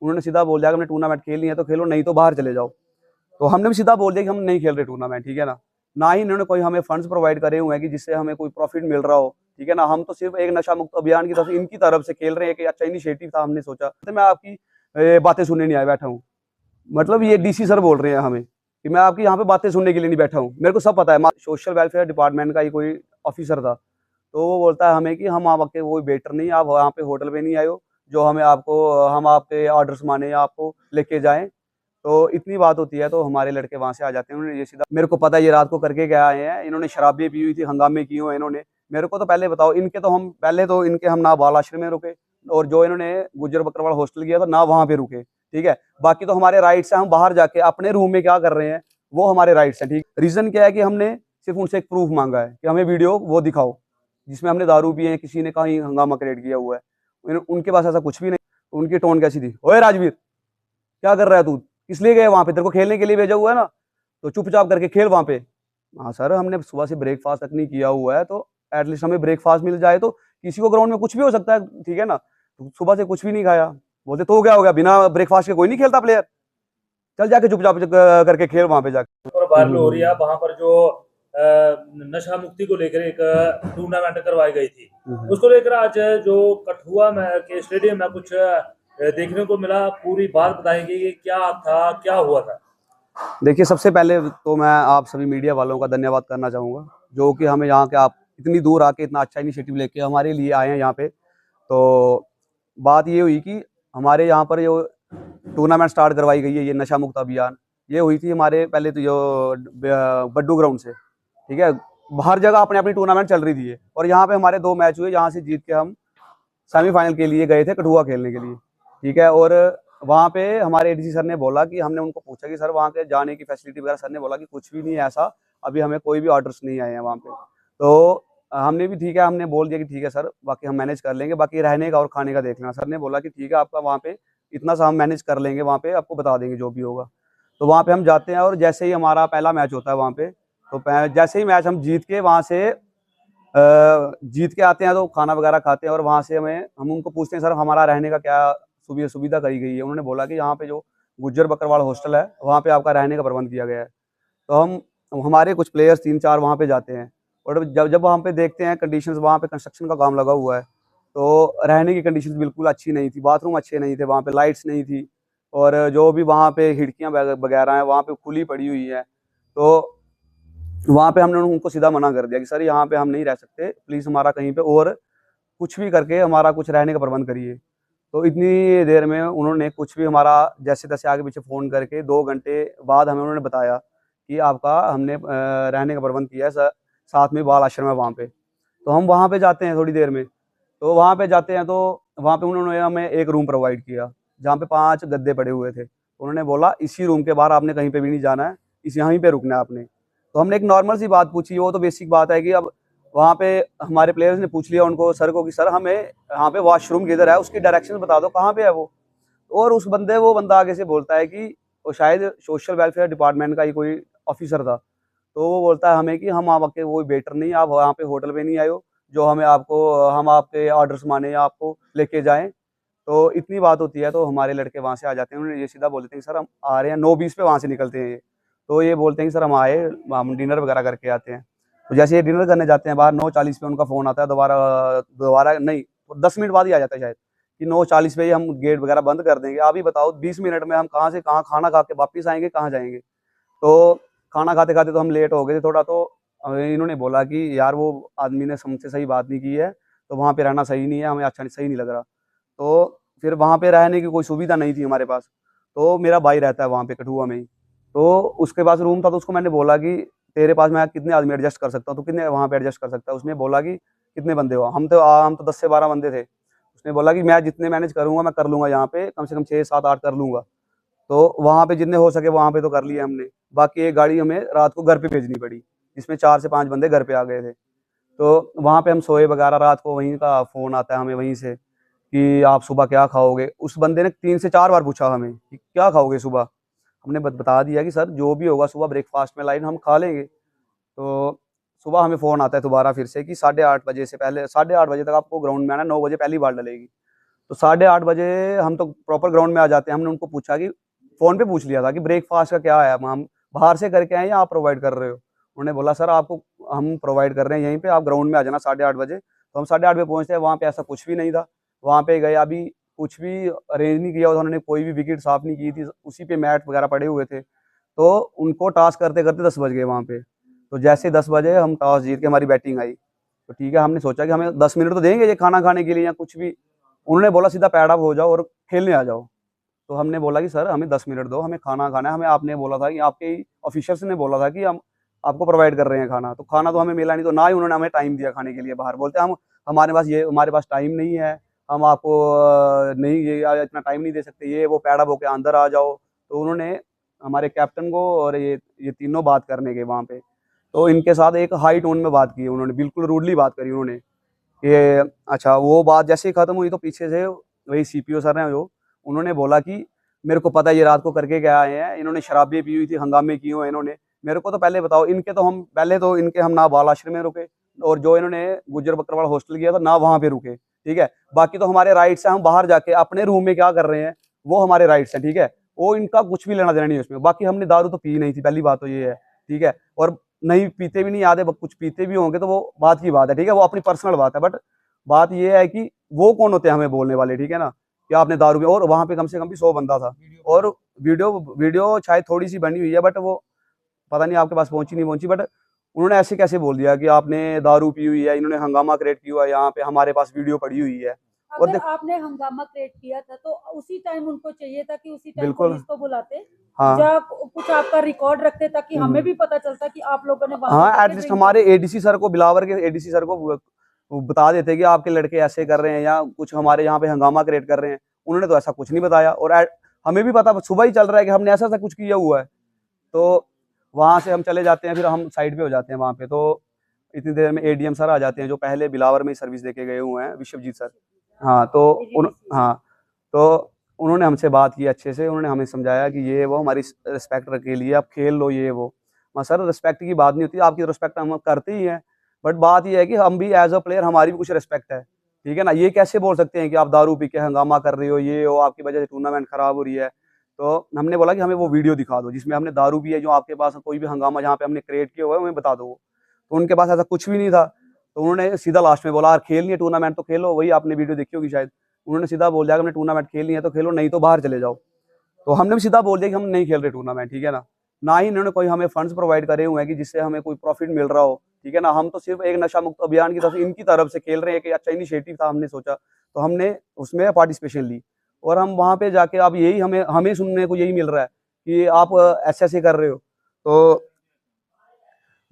उन्होंने सीधा बोल दिया कि हमने टूर्नामेंट खेलनी है तो खेलो, नहीं तो बाहर चले जाओ। तो हमने भी सीधा बोल दिया कि हम नहीं खेल रहे टूर्नामेंट, ठीक है ना। ना ही इन्होंने कोई हमें फंड्स प्रोवाइड करे हुए हैं कि जिससे हमें कोई प्रॉफिट मिल रहा हो, ठीक है ना। हम तो सिर्फ एक नशा मुक्त अभियान की तरफ से, इनकी तरफ से खेल रहे हैं। एक अच्छा इनिशिएटिव था, हमने सोचा। तो मैं आपकी बातें सुनने नहीं आया बैठा हूँ। मतलब ये डीसी सर बोल रहे हैं हमें कि मैं आपकी यहाँ पे बातें सुनने के लिए नहीं बैठा हूँ, मेरे को सब पता है। सोशल वेलफेयर डिपार्टमेंट का ही कोई ऑफिसर था, तो वो बोलता है हमें कि हम आपके वो वेटर नहीं, आप वहाँ पे होटल पे नहीं आए हो जो हमें आपको, हम आपके ऑर्डर्स माने या आपको लेके जाएं। तो इतनी बात होती है तो हमारे लड़के वहाँ से आ जाते हैं। उन्होंने ये सीधा, मेरे को पता है ये रात को करके क्या आए हैं, इन्होंने शराबी पी हुई थी, हंगामे किए हुए इन्होंने। मेरे को तो पहले बताओ, इनके तो हम पहले तो इनके हम ना बाल आश्रम में रुके, और जो इन्होंने गुज्जर बकरवाल हॉस्टल किया था ना वहाँ पे रुके, ठीक है। बाकी तो हमारे राइट्स हैं, हम बाहर जाके अपने रूम में क्या कर रहे हैं वो हमारे राइट्स हैं, ठीक। रीजन क्या है कि हमने सिर्फ उनसे एक प्रूफ मांगा है कि हमें वीडियो वो दिखाओ जिसमें हमने दारू पिए हैं, किसी ने कहीं हंगामा क्रिएट किया हुआ है। उनके पास ऐसा कुछ भी नहीं। उनकी टोन कैसी थी, ओए राजवीर क्या कर रहा है तू, किस लिए गए वहां पे, तेरे को खेलने के लिए भेजा हुआ है ना, तो चुपचाप करके खेल वहां पे। हाँ सर, हमने सुबह से ब्रेकफास्ट तक नहीं किया हुआ है, तो एटलीस्ट हमें ब्रेकफास्ट मिल जाए। तो किसी को ग्राउंड में कुछ भी हो सकता है, ठीक है ना। तो सुबह से कुछ भी नहीं खाया, बोलते तो क्या हो गया, बिना ब्रेकफास्ट के कोई नहीं खेलता प्लेयर, चल जाके चुपचाप करके खेल वहां पे जाके। और वायरल हो रही है वहां पर जो नशा मुक्ति को लेकर एक टूर्नामेंट करवाई गई थी, उसको लेकर आज जो कठुआ में के स्टेडियम में कुछ देखने को मिला। पूरी बात बताएंगे कि क्या था, क्या हुआ था। देखिए, सबसे पहले तो मैं आप सभी मीडिया वालों का धन्यवाद करना चाहूँगा, जो कि हमें यहाँ के, आप इतनी दूर आके इतना अच्छा इनिशिएटिव लेके हमारे लिए आए हैं यहाँ पे। तो बात ये हुई कि हमारे यहाँ पर जो टूर्नामेंट स्टार्ट करवाई गई है, ये नशा मुक्त अभियान, ये हुई थी हमारे पहले तो जो बड्डू ग्राउंड से, ठीक है। हर जगह अपनी अपनी टूर्नामेंट चल रही थी, और यहाँ पे हमारे 2 मैच हुए, यहाँ से जीत के हम सेमीफाइनल के लिए गए थे कठुआ खेलने के लिए, ठीक है। और वहाँ पे हमारे एडीसी सर ने बोला कि, हमने उनको पूछा कि सर वहाँ के जाने की फैसिलिटी वगैरह, सर ने बोला कि कुछ भी नहीं है ऐसा, अभी हमें कोई भी ऑर्डर्स नहीं आए हैं वहाँ पे। तो हमने भी ठीक है, हमने बोल दिया कि ठीक है सर, बाकी हम मैनेज कर लेंगे, बाकी रहने का और खाने का देख लेना। सर ने बोला कि ठीक है, आपका वहाँ पे इतना सा हम मैनेज कर लेंगे, वहाँ पे आपको बता देंगे जो भी होगा। तो वहाँ पे हम जाते हैं, और जैसे ही हमारा पहला मैच होता है वहाँ पे, तो जैसे ही मैच हम जीत के वहाँ से जीत के आते हैं, तो खाना वगैरह खाते हैं, और वहाँ से हम उनको पूछते हैं सर हमारा रहने का क्या सुविधा करी गई है। उन्होंने बोला कि यहाँ पे जो गुज्जर बकरवाल हॉस्टल है, वहाँ पे आपका रहने का प्रबंध किया गया है। तो हमारे कुछ प्लेयर्स 3-4 वहाँ पे जाते हैं, और जब जब वहाँ पे देखते हैं कंडीशंस, वहाँ पे कंस्ट्रक्शन का काम लगा हुआ है, तो रहने की कंडीशंस बिल्कुल अच्छी नहीं थी, बाथरूम अच्छे नहीं थे, वहाँ पे लाइट्स नहीं थी, और जो भी वहाँ पे खिड़कियाँ वगैरह हैं वहाँ पे खुली पड़ी हुई है। तो वहाँ पे हमने उनको सीधा मना कर दिया कि सर यहाँ पे हम नहीं रह सकते, प्लीज़ हमारा कहीं पे और कुछ भी करके हमारा कुछ रहने का प्रबंध करिए। तो इतनी देर में उन्होंने कुछ भी हमारा जैसे तैसे आगे पीछे फ़ोन करके 2 घंटे बाद हमें उन्होंने बताया कि आपका हमने रहने का प्रबंध किया है, साथ में बाल आश्रम है वहाँ पे। तो हम वहाँ पे जाते हैं थोड़ी देर में, तो वहाँ पे जाते हैं, तो वहाँ पे उन्होंने हमें एक रूम प्रोवाइड किया जहाँ पे 5 गद्दे पड़े हुए थे। तो उन्होंने बोला इसी रूम के बाहर आपने कहीं पे भी नहीं जाना है, यहीं पे रुकना है आपने। तो हमने एक नॉर्मल सी बात पूछी, वो तो बेसिक बात है कि अब वहाँ पे हमारे प्लेयर्स ने पूछ लिया उनको, सर को, कि सर हमें यहाँ पे वॉशरूम किधर है, उसकी डायरेक्शन बता दो कहाँ पे है वो। और वो बंदा आगे से बोलता है कि वो शायद सोशल वेलफेयर डिपार्टमेंट का ही कोई ऑफिसर था। तो वो बोलता है हमें कि हम आपके वो वेटर नहीं, आप वहाँ पे होटल पे नहीं आए हो जो हम आपके ऑर्डर्स माने या आपको लेके जाएं। तो इतनी बात होती है तो हमारे लड़के वहाँ से आ जाते हैं, उन्हें ये सीधा बोल देते हैं कि सर हम आ रहे हैं, 9:20 पे वहाँ से निकलते हैं ये। तो ये बोलते हैं कि सर हम आए, हम डिनर वगैरह करके आते हैं। तो जैसे ये डिनर करने जाते हैं बाहर, 9:40 पे उनका फ़ोन आता है, दोबारा दोबारा नहीं, 10 मिनट बाद ही आ जाता है शायद, कि 9:40 पे ही हम गेट वगैरह बंद कर देंगे। आप ही बताओ 20 मिनट में हम कहाँ से कहाँ खाना खा के वापस आएँगे, कहाँ जाएँगे? तो खाना खाते-खाते तो हम लेट हो गए थे थोड़ा, तो इन्होंने बोला कि यार वो आदमी ने हमसे सही बात नहीं की है, तो वहाँ पे रहना सही नहीं है, हमें अच्छा सही नहीं लग रहा। तो फिर वहाँ पे रहने की कोई सुविधा नहीं थी हमारे पास। तो मेरा भाई रहता है वहाँ पे कठुआ में ही, तो उसके पास रूम था, तो उसको मैंने बोला कि तेरे पास मैं कितने आदमी एडजस्ट कर सकता हूँ, तू कितने वहाँ पे एडजस्ट कर सकता है? उसने बोला कि कितने बंदे हो? हम तो 10 से 12 बंदे थे। उसने बोला कि मैं जितने मैनेज करूँगा मैं कर लूँगा, यहाँ पे कम से कम 6, 7, 8 कर लूँगा। तो वहाँ पे जितने हो सके वहाँ पे तो कर लिए हमने। बाकी एक गाड़ी हमें रात को घर पे भेजनी पड़ी, जिसमें 4 से 5 बंदे घर पे आ गए थे। तो वहाँ पे हम सोए वगैरह, रात को वहीं का फ़ोन आता है हमें वहीं से कि आप सुबह क्या खाओगे? उस बंदे ने 3 से 4 बार पूछा हमें कि क्या खाओगे सुबह? हमने बता दिया कि सर जो भी होगा सुबह ब्रेकफ़ास्ट में लाइन हम खा लेंगे। तो सुबह हमें फ़ोन आता है दोबारा फिर से कि 8:30 बजे से पहले, 8:30 बजे तक आपको ग्राउंड में आना है, 9 बजे पहली बॉल डलेगी। तो 8:30 बजे हम तो प्रॉपर ग्राउंड में आ जाते हैं। हमने उनको पूछा कि फ़ोन पे पूछ लिया था कि ब्रेकफास्ट का क्या है, हम बाहर से करके आए या आप प्रोवाइड कर रहे हो? उन्होंने बोला सर आपको हम प्रोवाइड कर रहे हैं यहीं पे, आप ग्राउंड में आ जाना 8:30 बजे। तो हम 8:30 बजे पहुँचते हैं, वहाँ पे ऐसा कुछ भी नहीं था। वहाँ पे गए, अभी कुछ भी अरेंज नहीं किया, उन्होंने कोई भी विकेट साफ नहीं की थी, उसी पे मैट वगैरह पड़े हुए थे। तो उनको टॉस करते-करते 10 बज गए वहाँ पे। तो जैसे 10 बजे हम टॉस जीत के हमारी बैटिंग आई। तो ठीक है, हमने सोचा कि हमें 10 मिनट तो देंगे ये खाना खाने के लिए या कुछ भी। उन्होंने बोला सीधा पैड अप हो जाओ और खेलने आ जाओ। तो हमने बोला कि सर हमें 10 मिनट दो, हमें खाना खाना है, हमें आपने बोला था कि आपके ऑफिशियल्स ने बोला था कि हम आपको प्रोवाइड कर रहे हैं खाना, तो खाना तो हमें मिला नहीं, तो ना ही उन्होंने हमें टाइम दिया खाने के लिए बाहर। बोलते हम हमारे पास टाइम नहीं है, हम आपको नहीं ये इतना टाइम नहीं दे सकते, ये वो पैड अप होके अंदर आ जाओ। तो उन्होंने हमारे कैप्टन को और ये तीनों बात करने के वहाँ पे, तो इनके साथ एक हाई टोन में बात की उन्होंने, बिल्कुल रूडली बात करी उन्होंने। ये अच्छा, वो बात जैसे ही खत्म हुई तो पीछे से वही सीपीओ सर हैं जो, उन्होंने बोला कि मेरे को पता है ये रात को करके क्या आए हैं, इन्होंने शराबी पी हुई थी, हंगामे किए हुए इन्होंने, मेरे को तो पहले बताओ। इनके हम ना बाल आश्रम में रुके, और जो इन्होंने गुज्जर बकरवाल हॉस्टल किया था ना वहाँ पे रुके, ठीक है। बाकी तो हमारे राइट्स हैं, हम बाहर जाके अपने रूम में क्या कर रहे हैं वो हमारे राइट्स हैं, ठीक है। वो इनका कुछ भी लेना देना नहीं है उसमें। बाकी हमने दारू तो पी नहीं थी, पहली बात तो ये है, ठीक है। और नहीं पीते भी नहीं, आधे कुछ पीते भी होंगे तो वो बात की बात है, ठीक है, वो अपनी पर्सनल बात है। बट बात ये है कि वो कौन होते हैं हमें बोलने वाले, ठीक है ना, कि आपने दारू पी। और वहाँ पे कम से कम भी 100 बंदा था, और वीडियो वीडियो शायद थोड़ी सी बनी हुई है, बट वो पता नहीं आपके पास पहुंची नहीं पहुंची। बट उन्होंने ऐसे कैसे बोल दिया कि आपने दारू पी हुई है, इन्होंने हंगामा क्रिएट किया हुआ है, यहाँ पे हमारे पास वीडियो पड़ी हुई है। और अगर आपने हंगामा क्रिएट किया था तो उसी टाइम उनको चाहिए था कि उसी टाइम बिल्कुल, पुलिस को बुलाते, हाँ, या कुछ आपका रिकॉर्ड रखते ताकि हमें भी पता चलता कि आप लोगों ने वहां हाँ, जाके एटलीस्ट drink हमारे की। एडीसी सर को, बिलावर के एडीसी सर को वो बता देते कि आपके लड़के ऐसे कर रहे हैं या कुछ हमारे यहाँ पे हंगामा क्रिएट कर रहे हैं। उन्होंने तो ऐसा कुछ नहीं बताया, और हमें भी पता सुबह ही चल रहा है कि हमने ऐसा ऐसा कुछ किया हुआ है। तो वहाँ से हम चले जाते हैं, फिर हम साइड पे हो जाते हैं वहाँ पे। तो इतनी देर में एडीएम सर आ जाते हैं, जो पहले बिलावर में ही सर्विस देके गए हुए हैं, विश्वजीत सर। हाँ, हाँ, तो उन्होंने हमसे बात की अच्छे से, उन्होंने हमें समझाया कि ये वो हमारी रिस्पेक्ट के लिए आप खेल लो, ये वो। सर रिस्पेक्ट की बात नहीं होती, आपकी रिस्पेक्ट हम करते ही हैं, बट बात ये है कि हम भी एज अ प्लेयर, हमारी भी कुछ रिस्पेक्ट है, ठीक है ना। ये कैसे बोल सकते हैं कि आप दारू पी के हंगामा कर रहे हो, ये हो, आपकी वजह से टूर्नामेंट खराब हो रही है। तो हमने बोला कि हमें वो वीडियो दिखा दो जिसमें हमने दारू पी है, जो आपके पास कोई भी हंगामा जहाँ पे हमने क्रिएट किया हुआ है हमें बता दो। तो उनके पास ऐसा कुछ भी नहीं था। तो उन्होंने सीधा लास्ट में बोला, यार खेलनी है टूर्नामेंट तो खेलो, वही आपने वीडियो देखी होगी शायद। उन्होंने सीधा बोल दिया कि हमने टूर्नामेंट खेलनी है तो खेलो, नहीं तो बाहर चले जाओ। तो हमने भी सीधा बोल दिया कि हम नहीं खेल रहे टूर्नामेंट, ठीक है ना। ना ही इन्होंने कोई हमें फंड्स प्रोवाइड करे हुए हैं कि जिससे हमें कोई प्रॉफिट मिल रहा हो, ठीक है ना। हम तो सिर्फ एक नशा मुक्त अभियान की तरफ, इनकी तरफ से खेल रहे हैं, एक अच्छा इनिशिएटिव था, हमने सोचा तो हमने उसमें पार्टिसिपेशन ली। और हम वहाँ पे जाके अब यही हमें हमें सुनने को यही मिल रहा है कि आप ऐसे ऐसे कर रहे हो। तो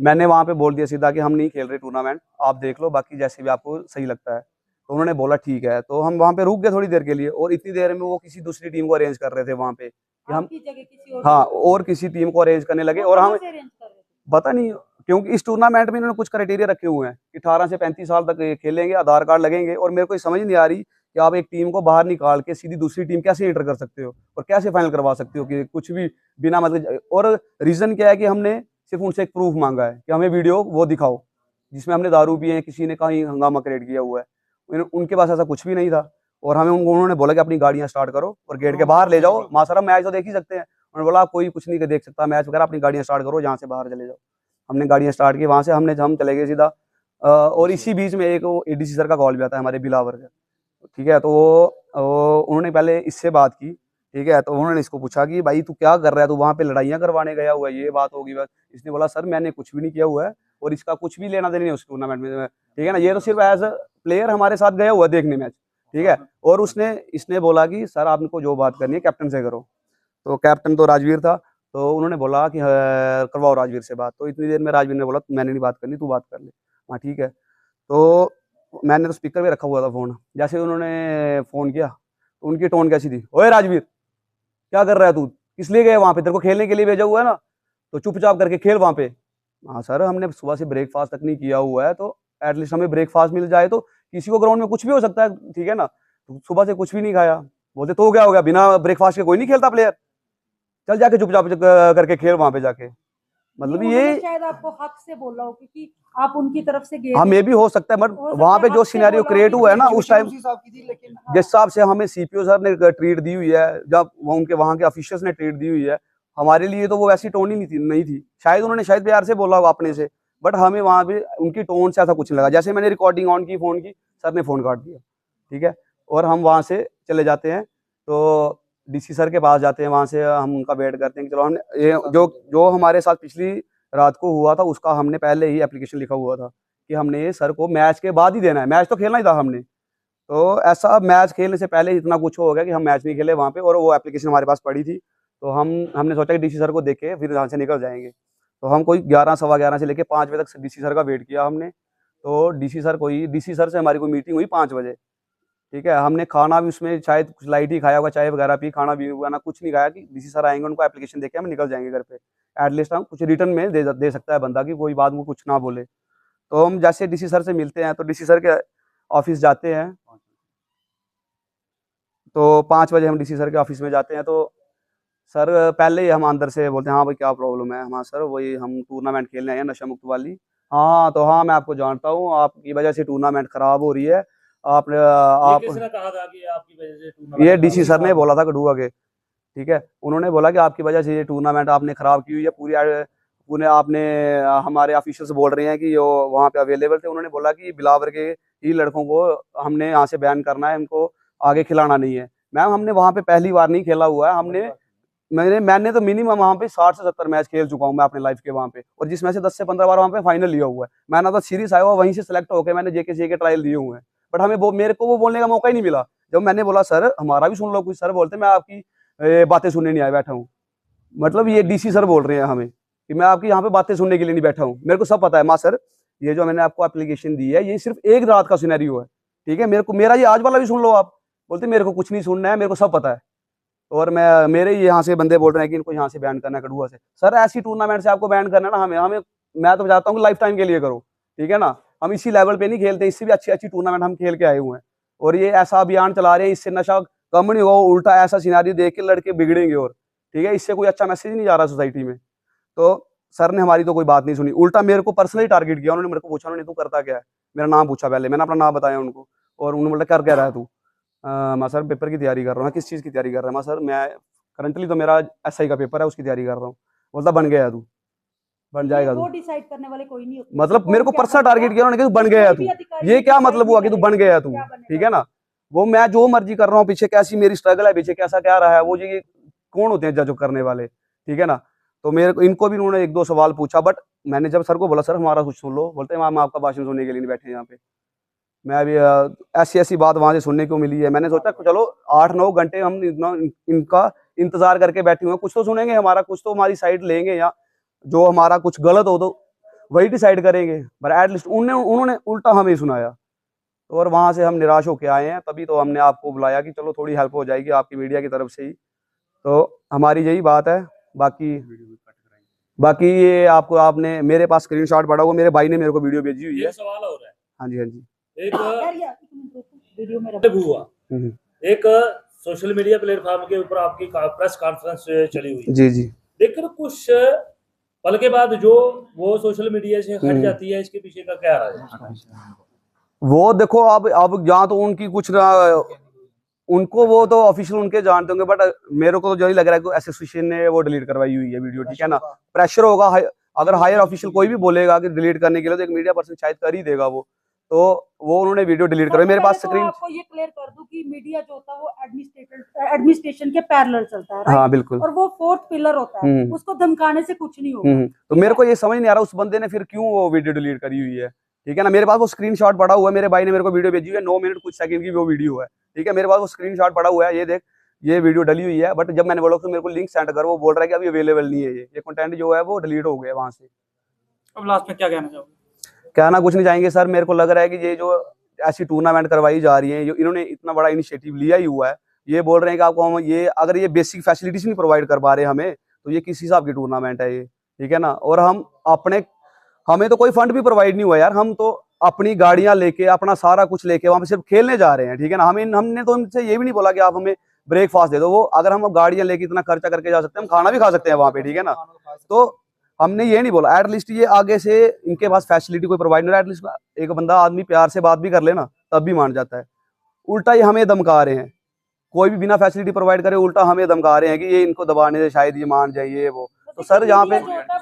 मैंने वहाँ पे बोल दिया सीधा कि हम नहीं खेल रहे टूर्नामेंट, आप देख लो, बाकी जैसे भी आपको सही लगता है। तो उन्होंने बोला ठीक है। तो हम वहाँ पे रुक गए थोड़ी देर के लिए, और इतनी देर में वो किसी दूसरी टीम को अरेंज कर रहे थे वहाँ पे कि हम, आपकी जगह किसी और हाँ, और किसी टीम को अरेंज करने लगे। वो और कहाँ हम से अरेंज कर रहे थे? पता नहीं, क्योंकि इस टूर्नामेंट में इन्होंने कुछ क्राइटेरिया रखे हुए हैं कि 18 से 35 साल तक ये खेलेंगे, आधार कार्ड लगेंगे। और मेरे को ये समझ नहीं आ रही कि आप एक टीम को बाहर निकाल के सीधी दूसरी टीम कैसे एंटर कर सकते हो और कैसे फाइनल करवा सकते हो कि कुछ भी बिना मतलब। और रीजन क्या है कि हमने सिर्फ उनसे एक प्रूफ मांगा है कि हमें वीडियो वो दिखाओ जिसमें हमने दारू पिए हैं, किसी ने कहीं हंगामा क्रिएट किया हुआ है। उनके पास ऐसा कुछ भी नहीं था। और हमें उन्होंने बोला कि अपनी गाड़ियां स्टार्ट करो और गेट के बाहर ले जाओ, माशाल्लाह मैच तो देख ही सकते हैं। उन्होंने बोला कोई कुछ नहीं देख सकता मैच वगैरह, अपनी गाड़ियां स्टार्ट करो, जहाँ से बाहर चले जाओ। हमने गाड़ियां स्टार्ट की, वहां से हम चले गए सीधा। और इसी बीच में एक एडीसी सर का कॉल भी आता है हमारे बिलावर का, ठीक है। तो वो उन्होंने पहले इससे बात की, ठीक है। तो उन्होंने इसको पूछा कि भाई तू क्या कर रहा है, तू वहाँ पे लड़ाइयाँ करवाने गया हुआ है, ये बात होगी बस। इसने बोला सर मैंने कुछ भी नहीं किया हुआ है, और इसका कुछ भी लेना देना नहीं उस टूर्नामेंट में, ठीक है ना। ये तो सिर्फ एज अ प्लेयर हमारे साथ गया हुआ है देखने मैच, ठीक है। और इसने बोला कि सर आपको जो बात करनी है कैप्टन से करो। तो कैप्टन तो राजवीर था। तो उन्होंने बोला कि करवाओ राजवीर से बात। तो इतनी देर में राजवीर ने बोला मैंने नहीं बात करनी, तू बात कर ले। हाँ ठीक है। तो मैंने तो स्पीकर पे रखा हुआ था फ़ोन। जैसे उन्होंने फ़ोन किया तो उनकी टोन कैसी थी, ओए राजवीर क्या कर रहा है तू, किस लिए गया वहाँ पे, तेरे को खेलने के लिए भेजा हुआ है ना, तो चुपचाप करके खेल वहाँ पे। हाँ सर हमने सुबह से ब्रेकफास्ट तक नहीं किया हुआ है, तो एटलीस्ट हमें ब्रेकफास्ट मिल जाए। तो किसी को ग्राउंड में कुछ भी हो सकता है, ठीक है ना। तो सुबह से कुछ भी नहीं खाया। बोलते तो क्या हो गया, बिना ब्रेकफास्ट के कोई नहीं खेलता प्लेयर, चल जाके चुपचाप करके खेल वहाँ पे जाके। मतलब उन्होंने ये शायद आपको हक से बोला हो क्योंकि आप उनकी तरफ से गए हाँ थे। मे भी हो सकता है, बट हो सकता वहाँ है पे जो हक से सिनेरियो बोला क्रिएट हो हुआ है ना कि उस टाइम, उसी हिसाब की थी, लेकिन जिस हिसाब से हमें सीपीओ सर ने ट्रीट दी हुई है, जब वो उनके वहाँ के ऑफिशियल्स ने ट्रीट दी हुई है, हमारे लिए तो वो वैसी टोन ही नहीं थी। शायद उन्होंने शायद प्यार से बोला होगा अपने से, बट हमें वहाँ पे उनकी टोन से ऐसा कुछ नहीं लगा। जैसे मैंने रिकॉर्डिंग ऑन की फ़ोन की, सर ने फ़ोन काट दिया, ठीक है, और हम वहाँ से चले जाते हैं। तो डीसी सर के पास जाते हैं, वहाँ से हम उनका वेट करते हैं कि चलो हमने ये जो हमारे साथ पिछली रात को हुआ था उसका हमने पहले ही एप्लीकेशन लिखा हुआ था कि हमने ये सर को मैच के बाद ही देना है, मैच तो खेलना ही था हमने। तो ऐसा मैच खेलने से पहले इतना कुछ हो गया कि हम मैच नहीं खेले वहाँ पे, और वो एप्लीकेशन हमारे पास पड़ी थी। तो हमने सोचा कि डीसी सर को देख के फिर यहाँ से निकल जाएंगे। तो हम कोई 11 सवा 11 से लेके 5 बजे तक डीसी सर का वेट किया हमने। तो डीसी सर से हमारी कोई मीटिंग हुई 5 बजे, ठीक है। हमने खाना भी उसमें शायद कुछ लाइट ही खाया होगा, चाय वगैरह पी, खाना भी हुआ ना, कुछ नहीं खाया कि डीसी सर आएंगे उनको एप्लीकेशन देके हम निकल जाएंगे घर पे। एटलीस्ट हम कुछ रिटर्न में दे सकता है बंदा कि कोई बाद में कुछ ना बोले। तो हम जैसे डीसी सर से मिलते हैं तो डीसी सर के ऑफिस जाते हैं। तो 5 बजे हम डीसी सर के ऑफिस में जाते हैं। तो सर पहले ही हम अंदर से बोलते हैं, हाँ भाई क्या प्रॉब्लम है। हाँ सर वही हम टूर्नामेंट खेलने आए हैं नशा मुक्त वाली। हाँ तो हाँ मैं आपको जानता हूँ, आपकी वजह से टूर्नामेंट खराब हो रही है। आपने ये आप किसने कहा था कि आपकी वजह से ये टूर्नामेंट डीसी सर ने बोला था कठुआ के, ठीक है। उन्होंने बोला कि आपकी वजह से ये टूर्नामेंट आपने खराब की हुई है पूरे आपने हमारे ऑफिशियल्स बोल रहे हैं कि वो वहाँ पे अवेलेबल थे। उन्होंने बोला कि बिलावर के ही लड़कों को हमने यहाँ से बैन करना है, इनको आगे खिलाना नहीं है। मैम हमने वहाँ पे पहली बार नहीं खेला हुआ है, मैंने तो मिनिमम वहाँ पे 60 से 70 मैच खेल चुका हूँ मैं अपने लाइफ के वहाँ पे, और जिसमें से 10 से 15 बार वहाँ पे फाइनल लिया हुआ है। मैंने तो सीरीज आया हुआ वहीं से सेलेक्ट होकर मैंने जेके के ट्रायल दिए हुए हैं, बट हमें मेरे को वो बोलने का मौका ही नहीं मिला। जब मैंने बोला सर हमारा भी सुन लो, कुछ सर बोलते मैं आपकी बातें सुनने नहीं आया बैठा हूँ। मतलब ये डीसी सर बोल रहे हैं हमें कि मैं आपकी यहाँ पे बातें सुनने के लिए नहीं बैठा हूँ, मेरे को सब पता है। माँ सर ये जो मैंने आपको एप्लीकेशन दी है ये सिर्फ एक रात का सिनेरियो है, ठीक है। मेरा ये आज वाला भी सुन लो आप। बोलते मेरे को कुछ नहीं सुनना है, मेरे को सब पता है। और मेरे यहाँ से बंदे बोल रहे हैं कि इनको यहाँ से बैन करना है कठुआ से। सर ऐसी टूर्नामेंट से आपको बैन करना है ना, हमें मैं तो चाहता हूँ कि लाइफ टाइम के लिए करो, ठीक है ना। हम इसी लेवल पे नहीं खेलते, इससे भी अच्छी अच्छी टूर्नामेंट हम खेल के आए हुए हैं। और ये ऐसा अभियान चला रहे हैं, इससे नशा कम नहीं होगा, उल्टा ऐसा सिनारियो देख के लड़के बिगड़ेंगे। और ठीक है, इससे कोई अच्छा मैसेज नहीं जा रहा सोसाइटी में। तो सर ने हमारी तो कोई बात नहीं सुनी, उल्टा मेरे को पर्सनली टारगेट किया। उन्होंने मेरे को पूछा, उन्होंने तू करता क्या है, मेरा नाम पूछा पहले, मैंने अपना नाम बताया उनको। और उन्होंने बोला कर क्या रहा है तू। मैं सर पेपर की तैयारी कर रहा हूँ। किस चीज़ की तैयारी कर रहा है। मैं सर मैं करंटली तो मेरा एसआई का पेपर है, उसकी तैयारी कर रहा हूँ। बोलता बन गया तू, बन जाएगा वो तू। डिसाइड करने वाले कोई नहीं होते। मतलब मेरे को पर्सनल टारगेट किया उन्होंने कि तू बन गया तू। ये क्या मतलब हुआ कि तू बन गया तू, ठीक है ना। वो मैं जो मर्जी कर रहा हूँ, पीछे कैसी मेरी स्ट्रगल है, पीछे कैसा क्या रहा है, वो ये कौन होते हैं जज करने वाले, ठीक है ना। तो मेरे को इनको भी उन्होंने 1-2 सवाल पूछा, बट मैंने जब सर को बोला सर हमारा कुछ सुन लो, बोलते हैं हम आपका भाषण सुनने के लिए नहीं बैठे यहाँ पे। मैं अभी ऐसी बात वहां से सुनने को मिली है। मैंने सोचा चलो 8-9 घंटे हम इनका इंतजार करके बैठे हुए हैं, कुछ तो सुनेंगे हमारा, कुछ तो हमारी साइड लेंगे, या जो हमारा कुछ गलत हो तो वही डिसाइड करेंगे। पर एटलीस्ट उन्होंने उल्टा हमें सुनाया। और वहां से हम निराश होके आए हैं, तभी तो हमने आपको बुलाया कि चलो थोड़ी हेल्प हो जाएगी आपकी मीडिया की तरफ से ही। तो हमारी यही बात है। बाकी ये आपने मेरे पास स्क्रीनशॉट पड़ा हुआ, मेरे भाई ने मेरे को वीडियो भेजी हुई है। एक सवाल हो रहा है, हाँ जी, हाँ जी। एक वीडियो में हुआ, एक सोशल मीडिया प्लेटफॉर्म के ऊपर आपकी प्रेस कॉन्फ्रेंस चली हुई, जी जी। लेकिन कुछ पल के बाद जो वो सोशल मीडिया से हट जाती है, इसके पीछे का क्या राज है? वो देखो अब जहाँ तो उनकी कुछ ना, उनको वो तो ऑफिशियल उनके जानते होंगे, बट मेरे को तो जो ही लग रहा है कि एसोसिएशन ने वो डिलीट करवाई हुई है वीडियो, ठीक है ना। प्रेशर होगा, अगर हायर ऑफिशियल कोई भी बोलेगा कि डिलीट करने के लिए, तो एक मीडिया पर्सन शायद कर ही देगा वो। तो वो उन्होंने वीडियो डिलीट करवाई। मेरे पास स्क्रीन, आपको ये क्लियर कर दूं कि मीडिया जो होता है वो एडमिनिस्ट्रेशन के पैरेलल चलता है, हाँ बिल्कुल, और वो फोर्थ पिलर होता है, उसको धमकाने से कुछ नहीं होगा। तो मेरे को ये समझ नहीं आ रहा उस बंदे ने फिर क्यों वो वीडियो डिलीट करी हुई है, ठीक है ना। मेरे पास वो स्क्रीनशॉट पड़ा हुआ है, मेरे भाई ने मेरे को वीडियो भेजी हुई है, 9 मिनट कुछ सेकंड की वो वीडियो है, ठीक है। मेरे पास वो स्क्रीनशॉट पड़ा हुआ है, ये देख ये वीडियो डली हुई है। बट जब मैंने बोला तो मेरे को लिंक सेंड कर, वो बोल रहा है कि अभी अवेलेबल नहीं है, ये कंटेंट जो है वो डिलीट हो गया वहां से। अब लास्ट में क्या कहना चाहोगे? कहना कुछ नहीं चाहेंगे सर, मेरे को लग रहा है कि ये जो ऐसी टूर्नामेंट करवाई जा रही है, जो इन्होंने इतना बड़ा इनिशिएटिव लिया ही हुआ है, ये बोल रहे हैं कि आपको हम ये अगर ये बेसिक फैसिलिटीज नहीं प्रोवाइड कर पा रहे हमें, तो ये किस हिसाब की टूर्नामेंट है ये, ठीक है ना। और हमें तो कोई फंड भी प्रोवाइड नहीं हुआ यार, हम तो अपनी गाड़ियां लेके अपना सारा कुछ लेके वहां पे सिर्फ खेलने जा रहे हैं, ठीक है ना। हमने तो उनसे ये भी नहीं बोला कि आप हमें ब्रेकफास्ट दे दो। वो अगर हम गाड़ियां लेके इतना खर्चा करके जा सकते हैं, हम खाना भी खा सकते हैं वहां पे, ठीक है ना। तो हमने ये नहीं बोला, एटलीस्ट ये आगे से इनके पास फैसिलिटी कोई प्रोवाइड नहीं, एटलीस्ट एक बंदा आदमी प्यार से बात भी कर लेना तब भी मान जाता है। उल्टा ये हमें धमका रहे हैं, कोई भी बिना फैसिलिटी प्रोवाइड करे उल्टा हमें धमका रहे हैं कि ये इनको दबाने से शायद ये मान जाए, ये वो। तो सर यहाँ पे मीडिया जो होता है